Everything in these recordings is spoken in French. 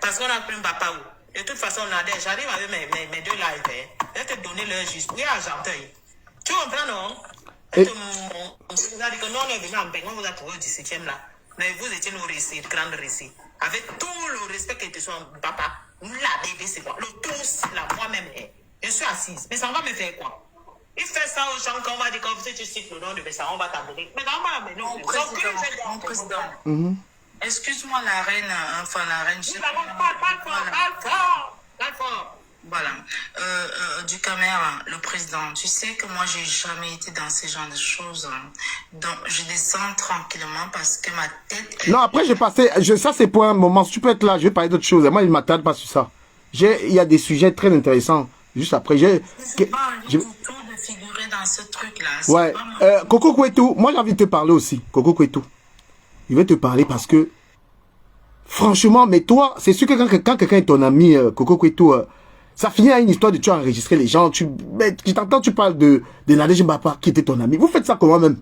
Parce qu'on a pris un papa où. De toute façon, j'arrive avec mes deux lives. Je vais te donner leur juste. Oui, Argenteuil. Tu comprends, non? On vous a dit que nous, on est venu en Bengue, on vous a trouvé au 17e là. Mais vous étiez nos récits, grands récits. Avec tout le respect que tu sois, papa, la bébé, c'est quoi? Le tous, là, moi-même, je suis assise. Mais ça va me faire quoi? Il fait ça aux gens qu'on va dire, comme si tu cites le nom de ça, on va t'amener. Mais non, mais non. Mon président. Excuse-moi la reine, enfin la reine. Je sais pas. Voilà. Du caméra, le président, tu sais que moi, j'ai jamais été dans ce genre de choses. Donc, je descends tranquillement parce que ma tête... Non, après, j'ai passé... ça, c'est pour un moment. Si tu peux être là, je vais parler d'autres choses. Moi, il ne m'attarde pas sur ça. Il y a des sujets très intéressants. Juste après, c'est pas du tout de figurer dans ce truc-là. Ouais. Coco Kouetou, moi, j'ai envie de te parler aussi. Coco Kouetou. Je vais te parler parce que... Franchement, mais toi, c'est sûr que quand quelqu'un est ton ami, Coco Kouetou... ça finit à une histoire de tu as enregistré les gens. Tu t'entends, tu parles de Nadège Mbapa qui était ton ami. Vous faites ça comment même?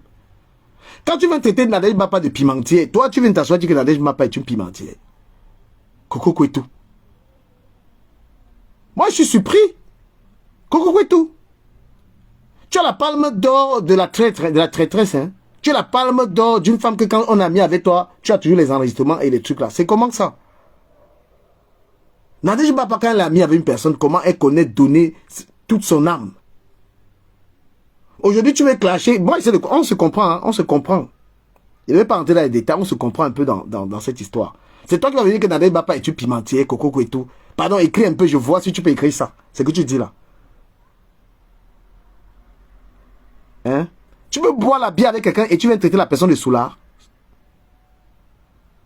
Quand tu viens traiter Nadège Mbapa de pimentier, toi tu viens t'asseoir dire que Nadège Mbapa est une pimentière. Coco Kouetou. Moi je suis surpris. Coco Kouetou. Tu as la palme d'or de la traîtresse. Hein? Tu as la palme d'or d'une femme que quand on a mis avec toi, tu as toujours les enregistrements et les trucs là. C'est comment ça? Nadège Mbapa, quand elle a mis avec une personne, comment elle connaît donner toute son âme? Aujourd'hui, tu veux clasher. Bon, on se comprend, hein, on se comprend. Je ne vais pas entrer dans les détails, on se comprend un peu dans cette histoire. C'est toi qui vas venir que Nadège Mbapa est une pimentière, Coco et tout. Pardon, écris un peu, je vois si tu peux écrire ça. C'est ce que tu dis là. Hein? Tu peux boire la bière avec quelqu'un et tu viens traiter la personne de soulard.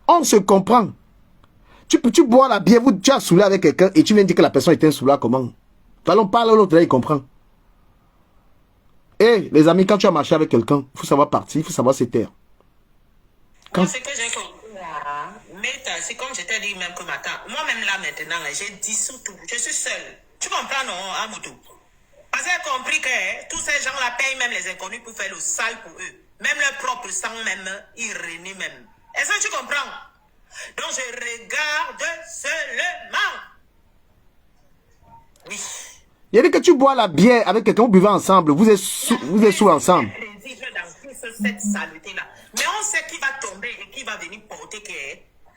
On se comprend. Tu bois la bière, tu as saoulé avec quelqu'un et tu viens dire que la personne était un soulard, comment? Allons parler, l'autre là, il comprend. Eh, les amis, quand tu as marché avec quelqu'un, il faut savoir partir, il faut savoir se taire. Quand... C'est que j'ai compris là, mais c'est comme je t'ai dit même que matin, moi-même là maintenant, j'ai dissous tout, je suis seule. Tu comprends non, Amoudou? Parce que j'ai compris que tous ces gens-là payent même les inconnus pour faire le sale pour eux. Même leur propre sang même, ils renient même. Est-ce que tu comprends? Donc je regarde seulement. Oui. Il y a dit que tu bois la bière avec quelqu'un, vous buvez ensemble, vous êtes sous ensemble. Cette saleté-là. Mais on sait qui va tomber et qui va venir porter que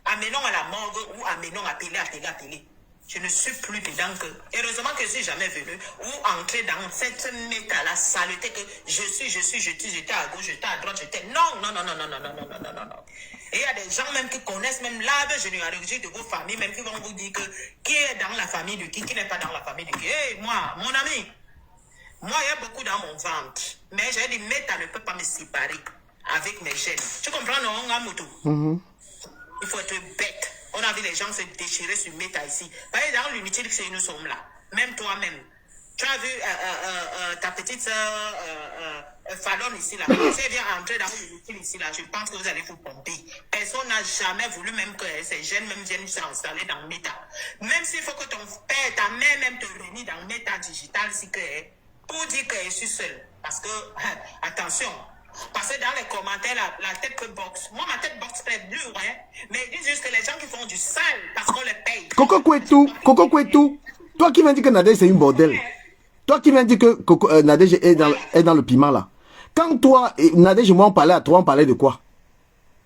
amenons à la morgue ou amenons à télé, à télé. Je ne suis plus dedans que... Heureusement que je suis jamais venu ou entré dans cette méta-la saleté que j'étais à gauche, j'étais à droite, j'étais... Non. Et il y a des gens même qui connaissent même l'arbre généalogique de vos familles, même qui vont vous dire que qui est dans la famille de qui n'est pas dans la famille de qui. Hey, moi, mon ami, moi, il y a beaucoup dans mon ventre. Mais j'ai dit, méta ne peut pas me séparer avec mes gènes. Tu comprends, non, Ngamoto? Il faut être bête. On a vu les gens se déchirer sur méta ici. Par exemple, dans l'unité que nous sommes là, même toi-même, tu as vu ta petite soeur Fallon ici là. Si elle vient entrer dans l'unité ici là, je pense que vous allez vous pomper. Personne n'a jamais voulu même que ces jeunes même viennent s'installer dans méta. Même s'il faut que ton père, ta mère même te réunisse dans méta digital, si que, pour dire que je suis seule. Parce que, attention. Parce que dans les commentaires, la tête boxe. Moi, ma tête boxe très dure, hein. Mais ils disent juste que les gens qui font du sale, parce qu'on les paye. Coco Kouetou. Toi qui viens dire que Nadège c'est une bordel. Toi qui viens dire que Nadège est dans le piment là. Quand toi, Nadège et moi on parlait à toi, on parlait de quoi?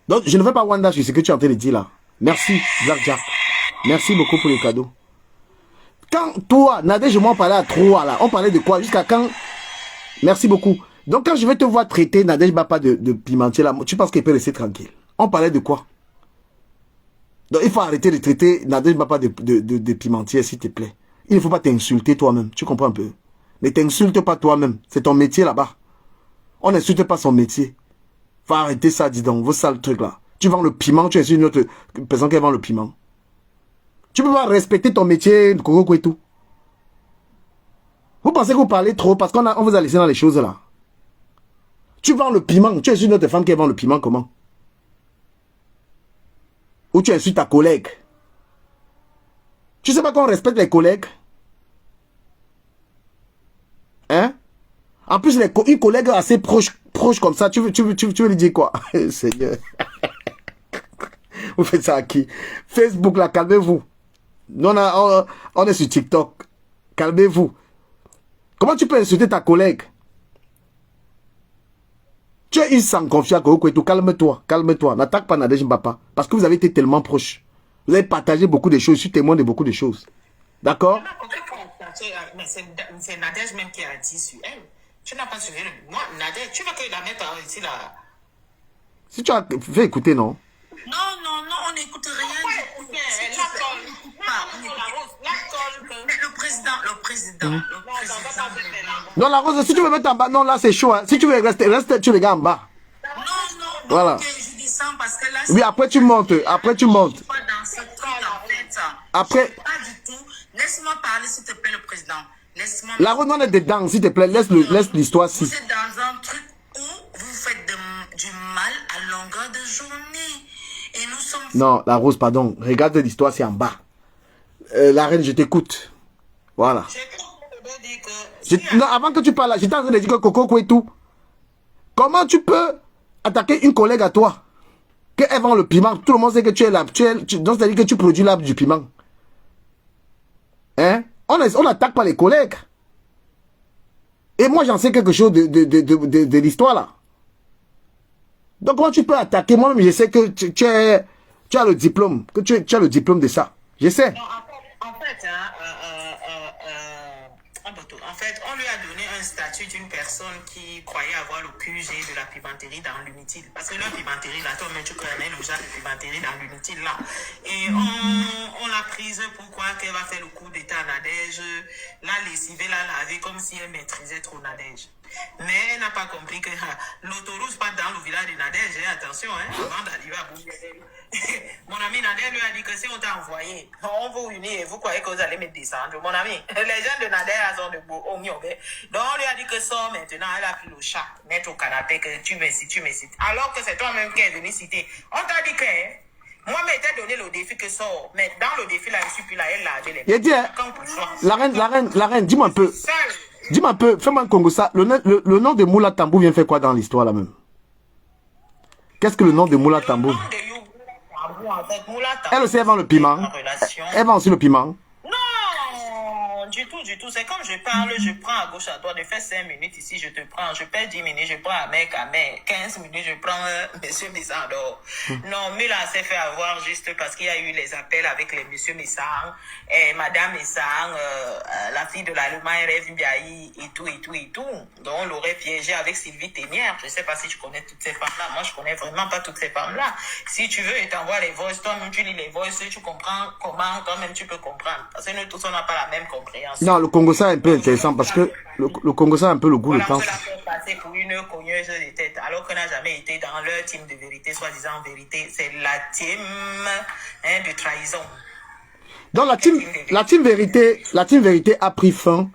Donc je ne vais pas Wanda sur ce que tu es en train de dire là. Merci, Jack. Merci beaucoup pour le cadeau. Quand toi, Nadège et moi on parlait à trois là, on parlait de quoi? Jusqu'à quand? Merci beaucoup. Donc quand je vais te voir traiter Nadège Mbapa de pimentier là, tu penses qu'elle peut rester tranquille? On parlait de quoi? Donc il faut arrêter de traiter Nadège Mbapa de pimentier, s'il te plaît. Il ne faut pas t'insulter toi-même, tu comprends un peu? Ne t'insulte pas toi-même, c'est ton métier là-bas. On n'insulte pas son métier. Faut arrêter ça, dis donc, vos sales trucs là. Tu vends le piment, tu es une autre personne qui vend le piment. Tu peux pas respecter ton métier, Coco Kouetou. Vous pensez que vous parlez trop parce qu'on vous a laissé dans les choses là. Tu vends le piment, tu es une autre femme qui vend le piment comment? Ou tu insultes ta collègue? Tu sais pas qu'on respecte les collègues? Hein? En plus, une collègue assez proche comme ça, tu veux lui dire quoi? Seigneur. Vous faites ça à qui? Facebook là, calmez-vous. Nous, on est sur TikTok. Calmez-vous. Comment tu peux insulter ta collègue? Tu es une sans confiance, calme-toi, calme-toi. N'attaque pas Nadège Mbapa. Parce que vous avez été tellement proches. Vous avez partagé beaucoup de choses. Je suis témoin de beaucoup de choses. D'accord? Mais c'est Nadège même qui a dit sur elle. Tu n'as pas suivi. Moi, Nadège, tu veux que la mette ici là? Si tu as fait écouter, non? Non, on n'écoute rien. Mais le président. Non, la Rose, si tu veux mettre en bas, non, là c'est chaud. Hein. Si tu veux reste, tu regardes en bas. Non, voilà. Okay, je descends parce que là, oui, après tu montes, après tu montes. Pas dans ce truc, en fait. Après. Pas du tout. Laisse-moi parler, s'il te plaît, le président. Laisse-moi. La Rose, on est dedans, s'il te plaît, laisse l'histoire ci. Vous êtes dans un truc où vous faites du mal à longueur de journée. Et nous sommes... Non, la Rose, pardon. Regarde l'histoire, c'est en bas. La reine, je t'écoute. Voilà. Non, avant que tu parles, j'étais en train de dire que Coco Kouetou, comment tu peux attaquer une collègue à toi? Qu'elle vend le piment. Tout le monde sait que tu es là. Donc, c'est-à-dire que tu produis l'arbre du piment. Hein? On n'attaque pas les collègues. Et moi, j'en sais quelque chose de l'histoire là. Donc, comment tu peux attaquer? Moi-même, je sais que tu as le diplôme. Que tu as le diplôme de ça. Je sais. Non, en fait, on lui a donné un statut d'une personne qui croyait avoir le QG de la pimenterie dans l'Unitil. Parce que la pimenterie, là, toi-même, tu connais le genre de pimenterie dans l'Unitil, là. Et on l'a prise pour croire qu'elle va faire le coup d'état à Nadège, la lessiver, la laver, comme si elle maîtrisait trop Nadège. Mais elle n'a pas compris que l'autoroute passe dans le village de Nadège, attention, avant d'arriver à Bouguedel. Mon ami Nadège lui a dit que si on t'a envoyé, on vous unit et vous croyez que vous allez me descendre. Mon ami, les gens de Nadège sont de beau, donc on lui a dit que sort maintenant, elle a pris le chat, mettre au canapé, que tu me cites. Alors que c'est toi-même qui es venu citer. On t'a dit que... Moi, je t'ai donné le défi que sort. Mais dans le défi, là, je suis plus là, elle l'a lavé les mains. La reine, dis-moi un peu. Dis-moi un peu, fais-moi un Congo ça. Le nom de Moula Tambou vient faire quoi dans l'histoire là même? Qu'est-ce que le nom de Moula Tambou? Elle aussi, elle vend le piment. Elle vend aussi le piment. Non, du tout. C'est comme je parle, je prends à gauche à droite, je fais 5 minutes ici, je te prends, je perds 10 minutes, je prends un mec, 15 minutes, je prends monsieur Messandor. Non, mais là, c'est fait avoir juste parce qu'il y a eu les appels avec les monsieur Messang, et madame Messang, la fille de l'Allemagne, Rêve Mbiaï, et tout. Donc, on l'aurait piégé avec Sylvie Ténière. Je sais pas si tu connais toutes ces femmes-là. Moi, je connais vraiment pas toutes ces femmes-là. Si tu veux, et t'envoies les voices, toi-même, tu lis les voices, tu comprends comment, toi-même, tu peux comprendre. Parce que nous tous, on n'a pas la même compréhension. Non, le Congo, ça est un peu intéressant parce que le Congo, ça a un peu le goût, voilà, le temps. On peut la faire passer pour une cogneuse de tête, alors qu'elle n'a jamais été dans leur team de vérité, soi-disant vérité. C'est la team de trahison. Donc, la team vérité a pris fin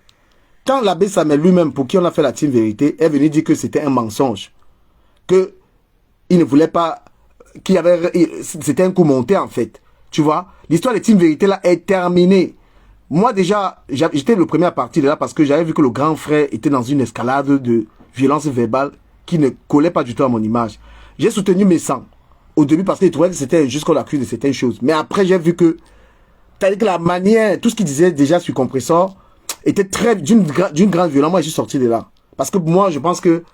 quand l'abbé Samuel lui-même, pour qui on a fait la team vérité, est venu dire que c'était un mensonge. Que il ne voulait pas, c'était un coup monté en fait. Tu vois, l'histoire de team vérité là est terminée. Moi déjà, j'étais le premier à partir de là parce que j'avais vu que le grand frère était dans une escalade de violence verbale qui ne collait pas du tout à mon image. J'ai soutenu mes sangs au début parce qu'il trouvait que c'était juste qu'on l'accuse de certaines choses. Mais après j'ai vu que, c'est-à-dire que la manière, tout ce qu'il disait déjà sur Compressor était d'une grande violence. Moi je suis sorti de là. Parce que moi je pense que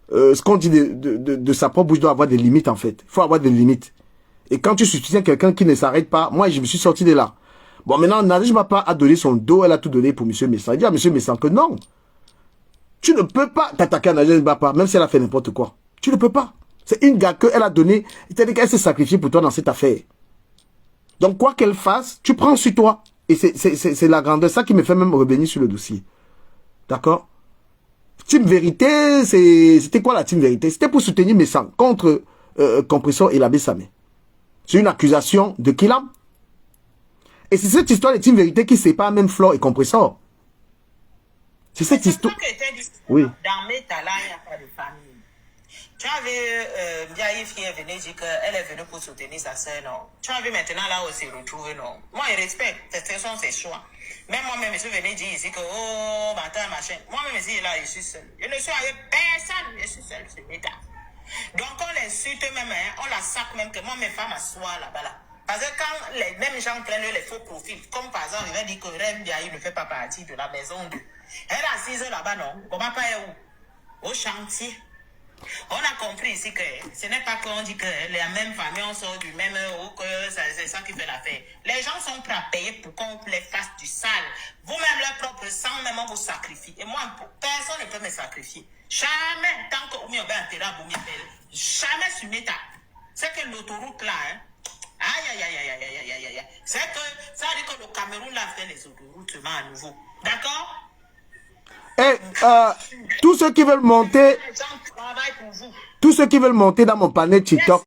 ce qu'on dit de sa propre bouche doit avoir des limites en fait. Il faut avoir des limites. Et quand tu soutiens quelqu'un qui ne s'arrête pas, moi je me suis sorti de là. Bon, maintenant, Nadège Mbapa a donné son dos, elle a tout donné pour M. Messang. Il dit à M. Messang que non. Tu ne peux pas t'attaquer à Nadège Mbapa, même si elle a fait n'importe quoi. Tu ne peux pas. C'est une gars qu'elle a donné, c'est-à-dire qu'elle s'est sacrifiée pour toi dans cette affaire. Donc, quoi qu'elle fasse, tu prends sur toi. Et c'est la grandeur. Ça qui me fait même revenir sur le dossier. D'accord? Team Vérité, c'était quoi la Team Vérité? C'était pour soutenir Messang contre Compressor et l'abbé Samé. C'est une accusation de Kilam. Et c'est cette histoire de Team Vérité qui sépare même Flore et Compressor. C'est cette histoire. Oui. Dans mes talents, il n'y a pas de famille. Tu as vu Biaïf qui est venue dire qu'elle est venue pour soutenir sa sœur, non? Tu as vu maintenant là où elle s'est retrouvée, non? Moi, je respecte. Ce sont ses choix. Même moi-même, je suis venu dire ici que, oh, matin, machin. Moi-même, ici, là, je suis seul. Je ne suis avec personne. Je suis seul, c'est méta. Donc, on l'insulte même, on la sac même que moi, mes femmes m'assoient là-bas, là. Parce que quand les mêmes gens prennent les faux profils, comme par exemple, il va dire que Rembia, il ne fait pas partie de la maison 2. Elle est assise là-bas, non? Comment pas où? Au chantier. On a compris ici que ce n'est pas qu'on dit que les mêmes familles, on sort du même ou que c'est ça qui fait l'affaire. Les gens sont prêts à payer pour qu'on les fasse du sale. Vous-même, leur propre sang, même on vous sacrifie. Et moi, personne ne peut me sacrifier. Jamais, tant que vous jamais sur l'état. C'est que l'autoroute là, hein. Aïe, aïe, aïe, aïe, aïe, aïe, aïe, aïe. C'est que ça veut dire que le Cameroun l'a fait les autoroutes seulement à nouveau. D'accord? Et tous ceux qui veulent monter, Les gens travaillent pour vous. tous ceux qui veulent monter dans mon panel TikTok,